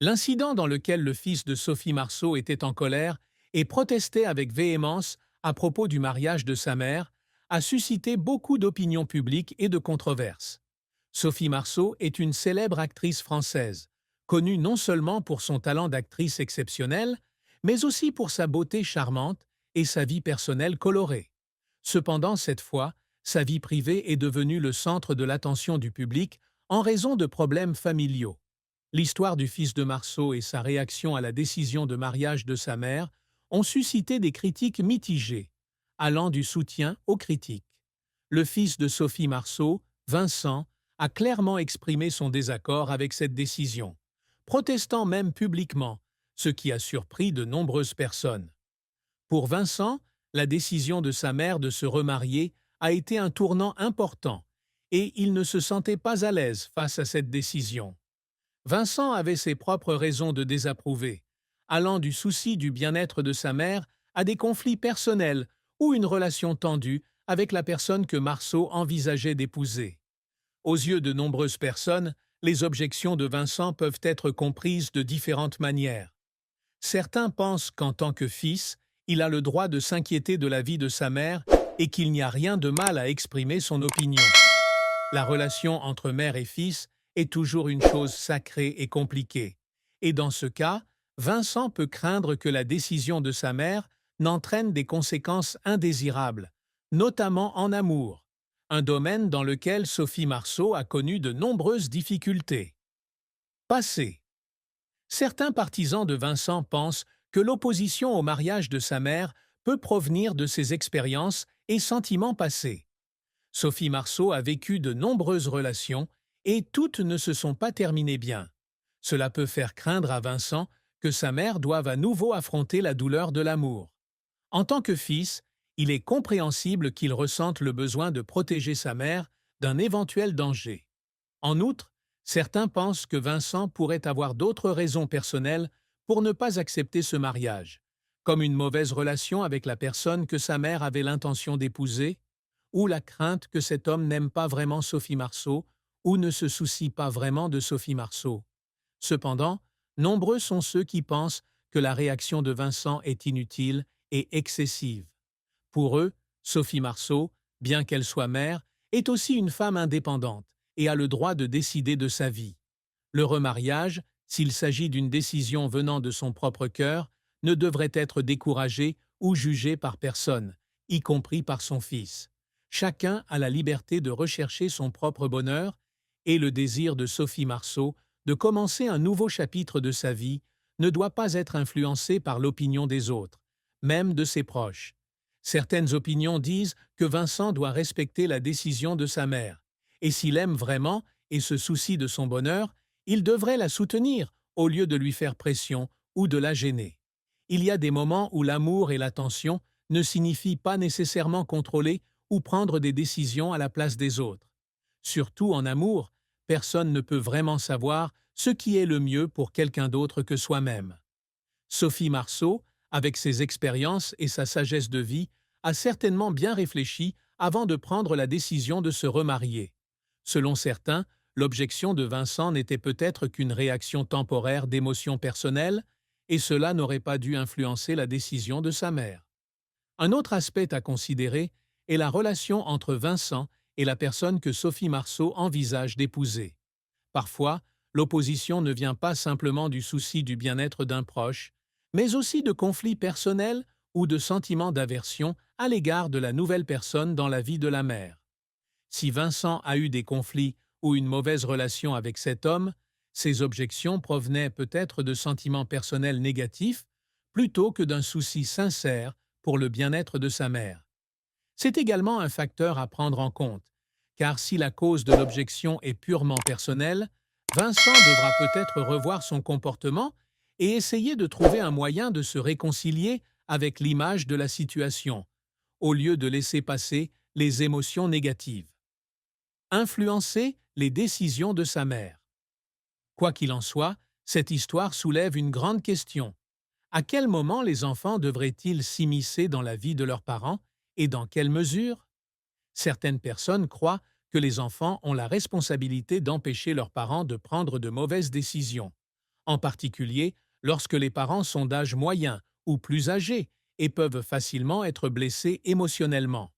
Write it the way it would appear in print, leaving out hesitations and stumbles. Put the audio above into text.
L'incident dans lequel le fils de Sophie Marceau était en colère et protestait avec véhémence à propos du mariage de sa mère a suscité beaucoup d'opinions publiques et de controverses. Sophie Marceau est une célèbre actrice française, connue non seulement pour son talent d'actrice exceptionnel, mais aussi pour sa beauté charmante et sa vie personnelle colorée. Cependant, cette fois, sa vie privée est devenue le centre de l'attention du public en raison de problèmes familiaux. L'histoire du fils de Marceau et sa réaction à la décision de mariage de sa mère ont suscité des critiques mitigées, allant du soutien aux critiques. Le fils de Sophie Marceau, Vincent, a clairement exprimé son désaccord avec cette décision, protestant même publiquement, ce qui a surpris de nombreuses personnes. Pour Vincent, la décision de sa mère de se remarier a été un tournant important et il ne se sentait pas à l'aise face à cette décision. Vincent avait ses propres raisons de désapprouver, allant du souci du bien-être de sa mère à des conflits personnels ou une relation tendue avec la personne que Marceau envisageait d'épouser. Aux yeux de nombreuses personnes, les objections de Vincent peuvent être comprises de différentes manières. Certains pensent qu'en tant que fils, il a le droit de s'inquiéter de la vie de sa mère et qu'il n'y a rien de mal à exprimer son opinion. La relation entre mère et fils est toujours une chose sacrée et compliquée. Et dans ce cas, Vincent peut craindre que la décision de sa mère n'entraîne des conséquences indésirables, notamment en amour, un domaine dans lequel Sophie Marceau a connu de nombreuses difficultés. Passé. Certains partisans de Vincent pensent que l'opposition au mariage de sa mère peut provenir de ses expériences et sentiments passés. Sophie Marceau a vécu de nombreuses relations et toutes ne se sont pas terminées bien. Cela peut faire craindre à Vincent que sa mère doive à nouveau affronter la douleur de l'amour. En tant que fils, il est compréhensible qu'il ressente le besoin de protéger sa mère d'un éventuel danger. En outre, certains pensent que Vincent pourrait avoir d'autres raisons personnelles pour ne pas accepter ce mariage, comme une mauvaise relation avec la personne que sa mère avait l'intention d'épouser, ou la crainte que cet homme n'aime pas vraiment Sophie Marceau ou ne se soucie pas vraiment de Sophie Marceau. Cependant, nombreux sont ceux qui pensent que la réaction de Vincent est inutile et excessive. Pour eux, Sophie Marceau, bien qu'elle soit mère, est aussi une femme indépendante et a le droit de décider de sa vie. Le remariage, s'il s'agit d'une décision venant de son propre cœur, ne devrait être découragé ou jugé par personne, y compris par son fils. Chacun a la liberté de rechercher son propre bonheur et le désir de Sophie Marceau de commencer un nouveau chapitre de sa vie ne doit pas être influencé par l'opinion des autres, même de ses proches. Certaines opinions disent que Vincent doit respecter la décision de sa mère, et s'il aime vraiment et se soucie de son bonheur, il devrait la soutenir au lieu de lui faire pression ou de la gêner. Il y a des moments où l'amour et l'attention ne signifient pas nécessairement contrôler ou prendre des décisions à la place des autres. Surtout en amour, personne ne peut vraiment savoir ce qui est le mieux pour quelqu'un d'autre que soi-même. Sophie Marceau, avec ses expériences et sa sagesse de vie, a certainement bien réfléchi avant de prendre la décision de se remarier. Selon certains, l'objection de Vincent n'était peut-être qu'une réaction temporaire d'émotions personnelles, et cela n'aurait pas dû influencer la décision de sa mère. Un autre aspect à considérer est la relation entre Vincent et la personne que Sophie Marceau envisage d'épouser. Parfois, l'opposition ne vient pas simplement du souci du bien-être d'un proche, mais aussi de conflits personnels ou de sentiments d'aversion à l'égard de la nouvelle personne dans la vie de la mère. Si Vincent a eu des conflits ou une mauvaise relation avec cet homme, ses objections provenaient peut-être de sentiments personnels négatifs plutôt que d'un souci sincère pour le bien-être de sa mère. C'est également un facteur à prendre en compte, car si la cause de l'objection est purement personnelle, Vincent devra peut-être revoir son comportement et essayer de trouver un moyen de se réconcilier avec l'image de la situation, au lieu de laisser passer les émotions négatives. Influencer les décisions de sa mère. Quoi qu'il en soit, cette histoire soulève une grande question. À quel moment les enfants devraient-ils s'immiscer dans la vie de leurs parents et dans quelle mesure? Certaines personnes croient que les enfants ont la responsabilité d'empêcher leurs parents de prendre de mauvaises décisions, en particulier lorsque les parents sont d'âge moyen ou plus âgés et peuvent facilement être blessés émotionnellement.